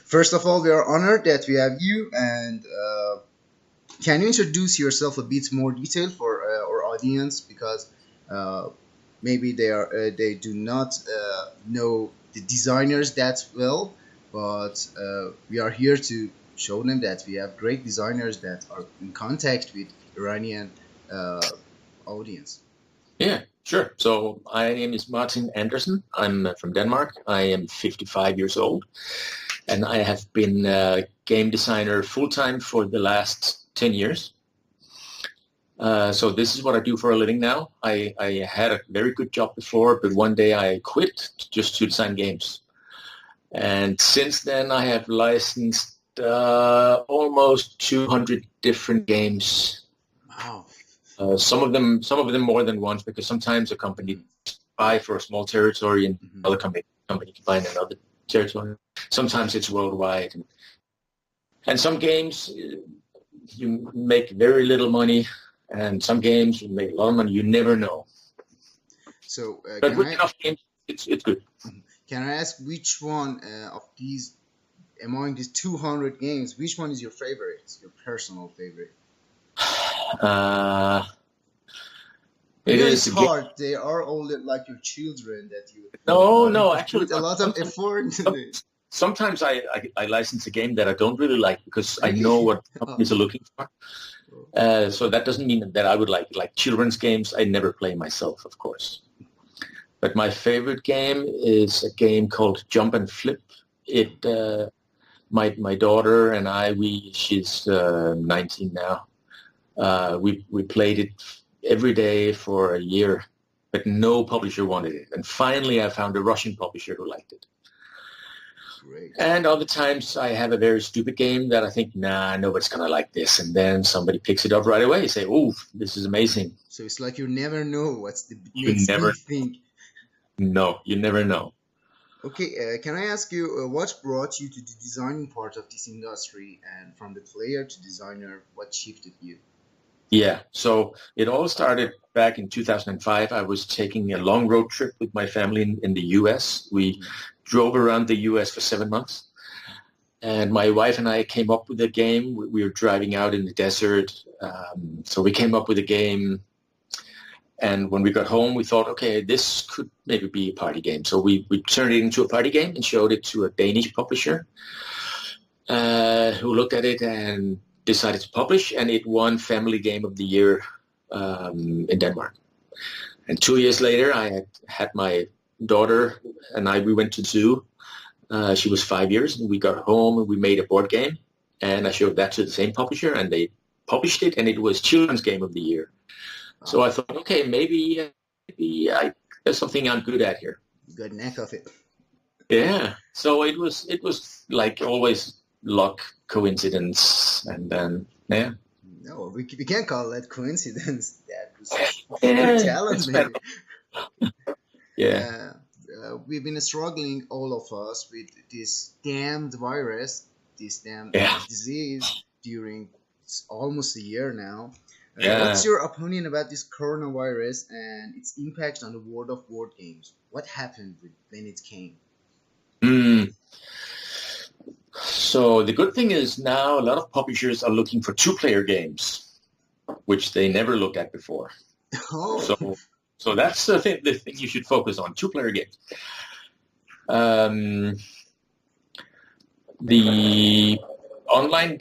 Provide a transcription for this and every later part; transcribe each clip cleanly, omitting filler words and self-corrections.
First of all, we are honored that we have you. And can you introduce yourself a bit more detail for our audience, because maybe they do not know the designers that well, but we are here to show them that we have great designers that are in contact with Iranian audience. Yeah, sure. So my name is Mārtiņš Andersen. I'm from Denmark. I am 55 years old, and I have been a game designer full-time for the last 10 years. So this is what I do for a living now. I had a very good job before, but one day I quit just to design games. And since then I have licensed almost 200 different games. Wow. Some of them more than once, because sometimes a company buy for a small territory and another company can buy in another territory. Sometimes it's worldwide. And some games you make very little money, and some games you make a lot of money. You never know. So, but with enough games, it's good. Can I ask which one of these, among these 200 games, which one is your favorite, your personal favorite? It is hard. They are all like your children that you. No, actually, put a lot of effort into it. Sometimes I license a game that I don't really like because I know what companies are looking for. So that doesn't mean that I would like children's games. I never play myself, of course. But my favorite game is a game called Jump and Flip. It my daughter and she's 19 now. We played it every day for a year, but no publisher wanted it. And finally, I found a Russian publisher who liked it. Great. And other times I have a very stupid game that I think, nobody's going to like this. And then somebody picks it up right away and say, oh, this is amazing. So it's like you never know what's the next big thing. No, you never know. Okay, can I ask you what brought you to the designing part of this industry, and from the player to designer, what shifted you? Yeah, so it all started back in 2005. I was taking a long road trip with my family in the U.S. We drove around the U.S. for 7 months, and my wife and I came up with a game. We were driving out in the desert, so we came up with a game, and when we got home, we thought, okay, this could maybe be a party game. So we turned it into a party game and showed it to a Danish publisher who looked at it and decided to publish, and it won Family Game of the Year in Denmark. And 2 years later, I had my daughter and we went to zoo. She was 5 years, and we got home and we made a board game, and I showed that to the same publisher, and they published it, and it was Children's Game of the Year. So I thought, okay, maybe there's something I'm good at here. You got a knack of it. Yeah. So it was like always luck, coincidence, and then yeah. No, we can't call that coincidence. That was talent, maybe. Yeah. We've been struggling, all of us, with this damned virus, this damned disease during almost a year now. What's your opinion about this coronavirus and its impact on the world of board games? What happened when it came? So the good thing is now a lot of publishers are looking for two-player games, which they never looked at before. Oh. So that's the thing you should focus on, two-player games. The online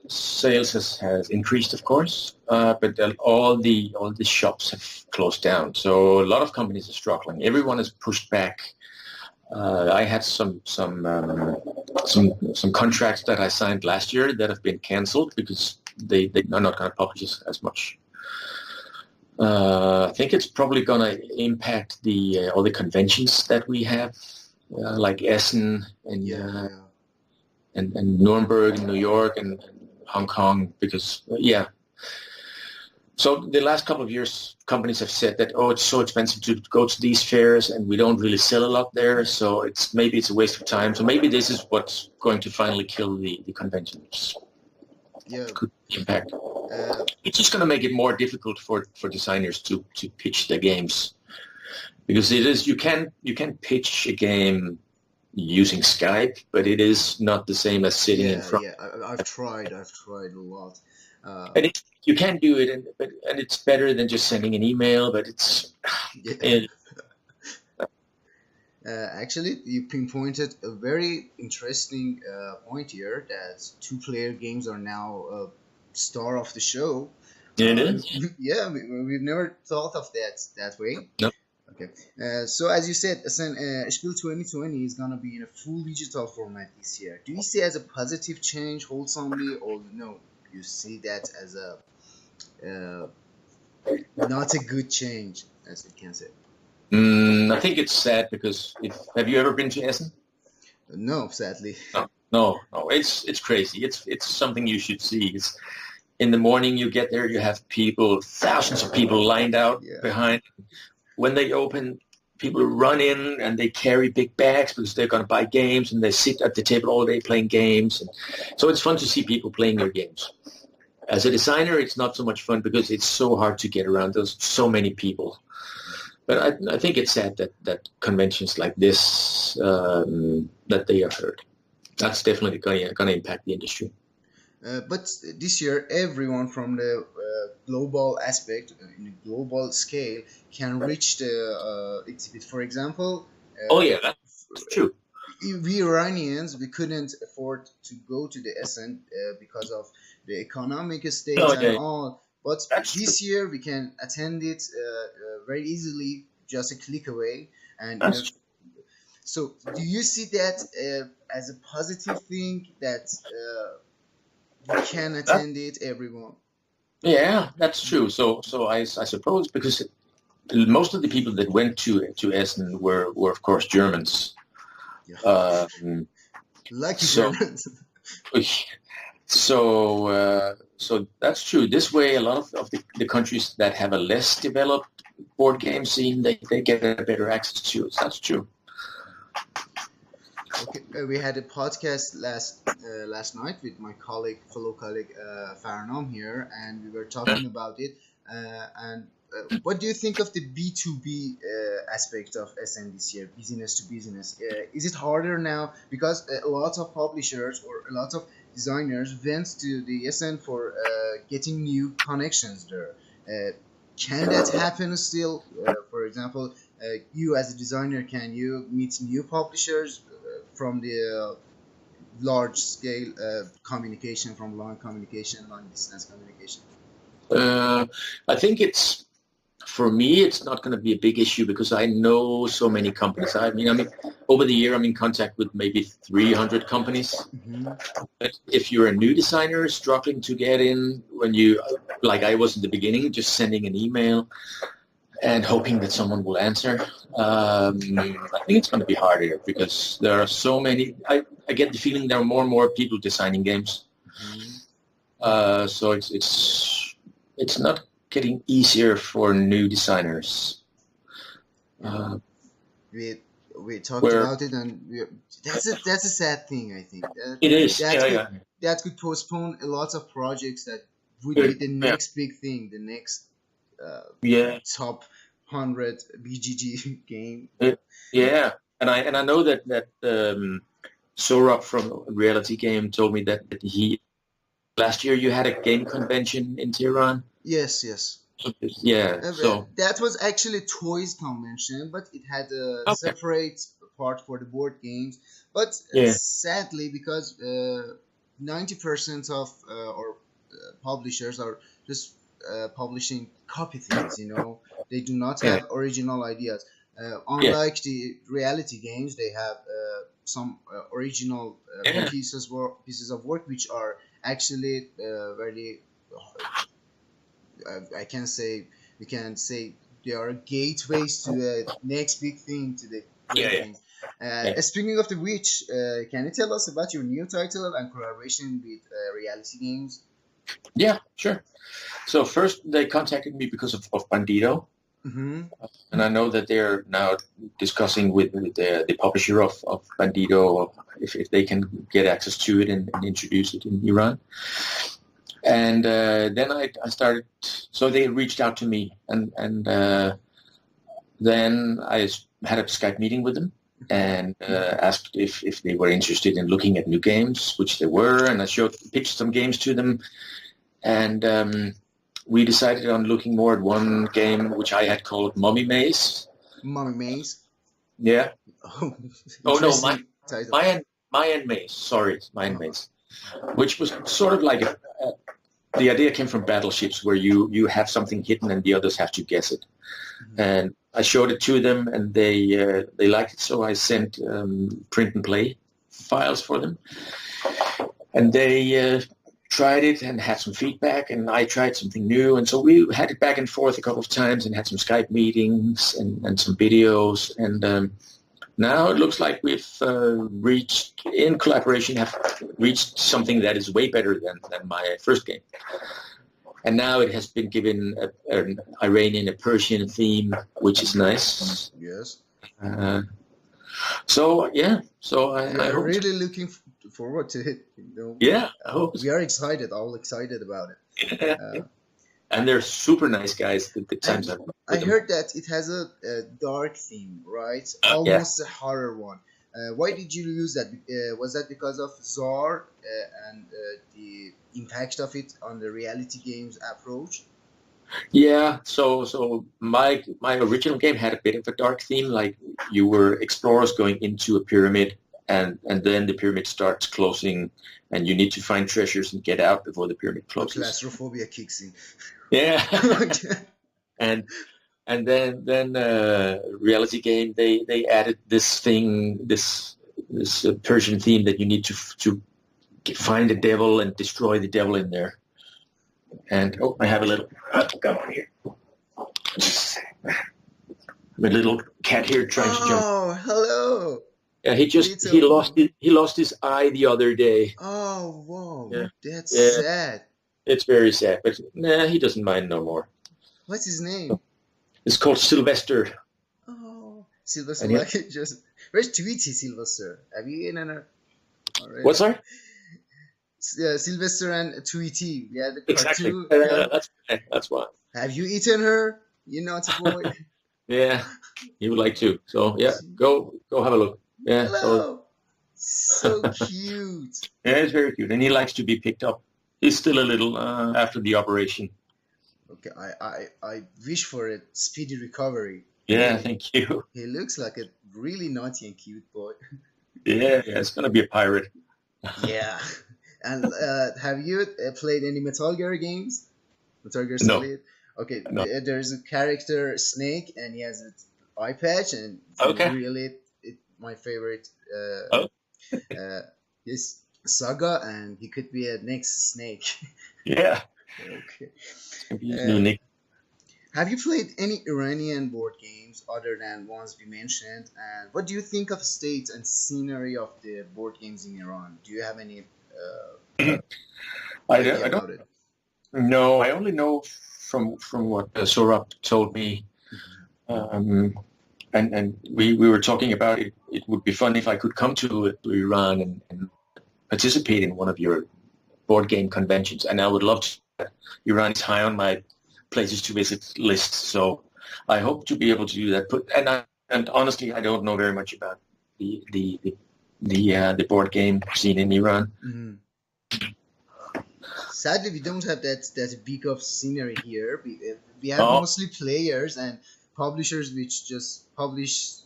sales has increased, of course, but all the shops have closed down. So a lot of companies are struggling. Everyone is pushed back. I had some contracts that I signed last year that have been canceled because they are not going to publish as much. I think it's probably going to impact all the conventions that we have, like Essen and Nuremberg in New York and Hong Kong, because So the last couple of years, companies have said that, it's so expensive to go to these fairs and we don't really sell a lot there, so maybe it's a waste of time. So maybe this is what's going to finally kill the conventions. Yeah. Could impact. It's just going to make it more difficult for designers to pitch their games, because you can pitch a game using Skype, but it is not the same as sitting in front. Yeah, I've tried a lot. And you can do it, and it's better than just sending an email, but it's... Actually, you pinpointed a very interesting point here, that two-player games are now a star of the show. It is. Yeah, we've never thought of that way. No. Okay. So as you said, Spiel 2020 is gonna be in a full digital format this year. Do you see it as a positive change, wholesomely, or no? You see that as a not a good change, as you can say. I think it's sad because have you ever been to Essen? No, sadly. No. It's crazy. It's something you should see. It's, in the morning you get there, you have people, thousands of people lined out behind. When they open, people run in and they carry big bags because they're going to buy games, and they sit at the table all day playing games. And so it's fun to see people playing their games. As a designer, it's not so much fun because it's so hard to get around. There's so many people. But I think it's sad that conventions like this, that they are heard. That's definitely going to impact the industry. But this year, everyone from the global aspect, in a global scale, can reach the exhibit. For example, that's true. We Iranians, we couldn't afford to go to the Essen because of the economic state and all. But this year, we can attend it very easily, just a click away. And so, do you see that as a positive thing, that we can attend it, everyone? Yeah, that's true. So I suppose, because most of the people that went to Essen were of course Germans. Yeah. Lucky Germans. So that's true. This way, a lot of the countries that have a less developed board game scene, they get a better access to it. That's true. Okay, we had a podcast last night with my fellow colleague Farnam here, and we were talking about it. And what do you think of the B2B aspect of SN this year, business to business? Is it harder now because a lot of publishers or a lot of designers went to the SN for getting new connections there? Can that happen still? For example, you as a designer, can you meet new publishers from the large scale communication, from long communication, long distance communication? I think for me, it's not going to be a big issue because I know so many companies. I mean, over the year, I'm in contact with maybe 300 companies. Mm-hmm. But if you're a new designer struggling to get in, when you, like I was in the beginning, just sending an email and hoping that someone will answer, I think it's going to be harder because there are so many. I get the feeling there are more and more people designing games. Mm-hmm. So it's not getting easier for new designers. We talked about it, and that's a sad thing. I think it is. That could postpone a lot of projects that would be the next big thing, the next top 100 BGG game. And I know that Sorab from Reality Game told me that he last year you had a game convention in Tehran. Yes. Yeah. So that was actually toys convention, but it had a separate part for the board games. But sadly, because 90% of our publishers are just publishing copy things, they do not have original ideas. Unlike the reality games, they have some original pieces of work which are actually very. We can say they are gateways to the next big thing, to the thing. Speaking of which, can you tell us about your new title and collaboration with Reality Games? Yeah, sure. So first they contacted me because of Bandido. Mm-hmm. And I know that they're now discussing with the publisher of Bandido if they can get access to it and introduce it in Iran. And then I started, so they reached out to me, and then I had a Skype meeting with them. and asked if they were interested in looking at new games, which they were, and I pitched some games to them, and we decided on looking more at one game which I had called Mummy Maze. Mummy Maze? Yeah. Oh no, Mayan Maze. Sorry, Mayan Maze, which was sort of like the idea came from battleships where you have something hidden and the others have to guess it. Mm-hmm. And I showed it to them and they liked it, so I sent print and play files for them. And they tried it and had some feedback, and I tried something new. And so we had it back and forth a couple of times and had some Skype meetings and some videos. And now it looks like we've reached, in collaboration, have reached something that is way better than my first game. And now it has been given an Iranian, a Persian theme, which is nice. Yes. So I'm really looking forward to it. Yeah, I hope we are excited, all excited about it. Yeah. And they're super nice guys. The times I heard that it has a dark theme, right? Almost a horror one. Why did you use that? Was that because of Czar and the impact of it on the reality games approach? Yeah, so my original game had a bit of a dark theme, like you were explorers going into a pyramid, and then the pyramid starts closing, and you need to find treasures and get out before the pyramid closes. Claustrophobia kicks in. Yeah. and then reality game, they added this thing, this Persian theme that you need to find the devil and destroy the devil in there. And I have a little gun on here. A little cat here trying to jump. Oh, hello. Yeah, he lost his eye the other day. Oh, whoa. Yeah. That's sad. It's very sad, but he doesn't mind no more. What's his name? It's called Sylvester. Oh, Sylvester. Where's Tweety Sylvester? Have you eaten her? What's that? Sylvester and Tweety. Yeah, the exactly. That's why. Have you eaten her? You naughty boy. Yeah, he would like to. So yeah, go have a look. Yeah. Hello. So cute. Yeah, he's very cute, and he likes to be picked up. He's still a little after the operation. Okay, I wish for a speedy recovery. Yeah, thank you. He looks like a really naughty and cute boy. Yeah, it's gonna be a pirate. Yeah. And have you played any Metal Gear games? Metal Gear Solid? No. Okay, no. There's a character, Snake, and he has an eye patch, and really my favorite is Saga, and he could be a next Snake. Yeah. Okay. Have you played any Iranian board games other than ones we mentioned? And what do you think of state and scenery of the board games in Iran? Do you have any idea about it? No, I only know from what Saurabh told me. And we were talking about it. It would be fun if I could come to Iran and participate in one of your board game conventions. And I would love to. Iran is high on my places to visit list, so I hope to be able to do that. And honestly, I don't know very much about the board game scene in Iran. Mm-hmm. Sadly, we don't have that big of scenery here. We have mostly players and publishers which just publish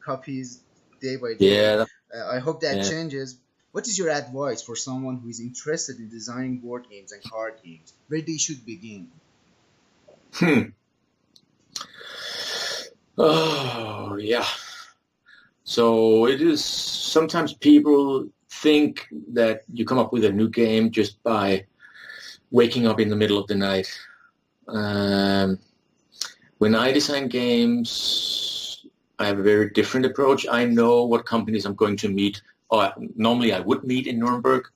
copies day by day. Yeah. I hope that changes. What is your advice for someone who is interested in designing board games and card games? Where they should begin? Oh, yeah. So it is, sometimes people think that you come up with a new game just by waking up in the middle of the night. When I design games, I have a very different approach. I know what companies I'm going to meet. Normally I would meet in Nuremberg.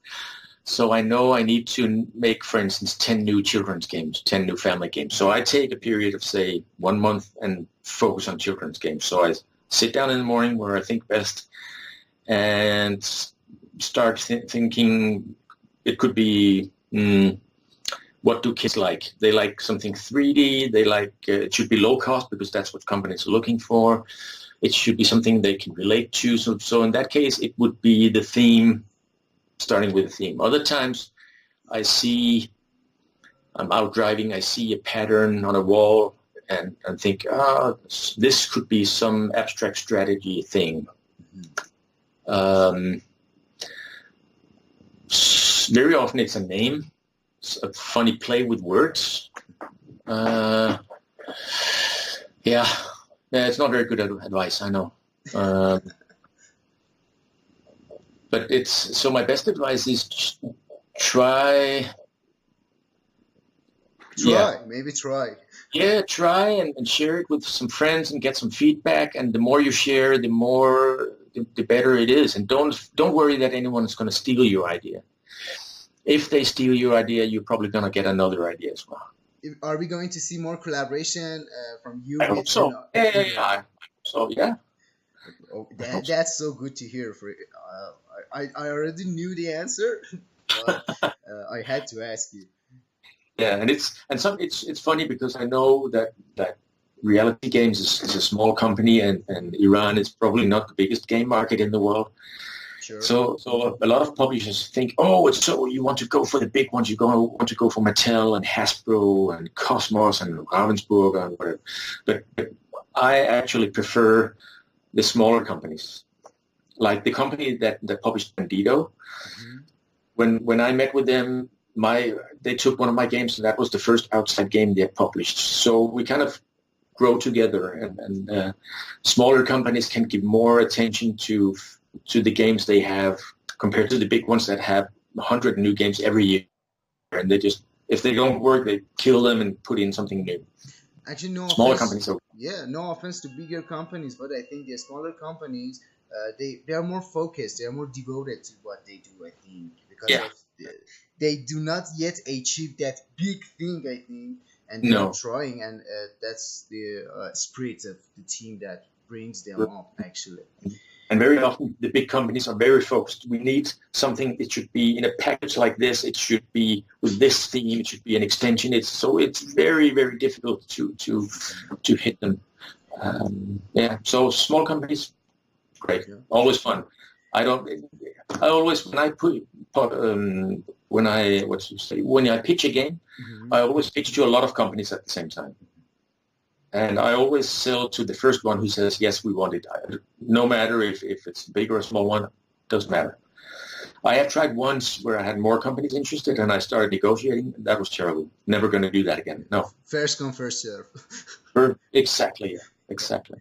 So I know I need to make, for instance, 10 new children's games, 10 new family games. So I take a period of, say, 1 month and focus on children's games. So I sit down in the morning where I think best and start thinking it could be, what do kids like? They like something 3D. They like, it should be low cost because that's what companies are looking for. it should be something they can relate to. So in that case, it would be the theme, starting with the theme. Other times I see, I'm out driving, I see a pattern on a wall and think, this could be some abstract strategy thing. Very often it's a name, it's a funny play with words. It's not very good advice, I know. But so my best advice is try. Maybe try. Yeah, try and share it with some friends and get some feedback. And the more you share, the better it is. And don't worry that anyone is going to steal your idea. If they steal your idea, you're probably going to get another idea as well. Are we going to see more collaboration from you? I hope so. Yeah. So yeah. Oh, that's so good to hear. I already knew the answer, but I had to ask you. Yeah, and it's funny because I know that Reality Games is a small company, and Iran is probably not the biggest game market in the world. Sure. So a lot of publishers think, you want to go for the big ones, want to go for Mattel and Hasbro and Cosmos and Ravensburg and whatever. But I actually prefer the smaller companies, like the company that published Bandito. Mm-hmm. When I met with them, they took one of my games, and that was the first outside game they published. So we kind of grow together, and smaller companies can give more attention to the games they have compared to the big ones that have 100 new games every year, and they just, if they don't work, they kill them and put in something new. Actually, smaller companies. No offense to bigger companies, but I think the smaller companies, they are more focused, they are more devoted to what they do. I think because they do not yet achieve that big thing. I think, and they're trying, and that's the spirit of the team that brings them up. Actually. And very often the big companies are very focused. We need something, it should be in a package like this, it should be with this theme, it should be an extension. It's very, very difficult to hit them. So small companies, great, always fun. When I pitch a game, I always pitch to a lot of companies at the same time. And I always sell to the first one who says, yes, we want it. No matter if it's a big or a small one, doesn't matter. I have tried once where I had more companies interested and I started negotiating. That was terrible. Never going to do that again. No. First come, first serve. Exactly. Yeah. Exactly.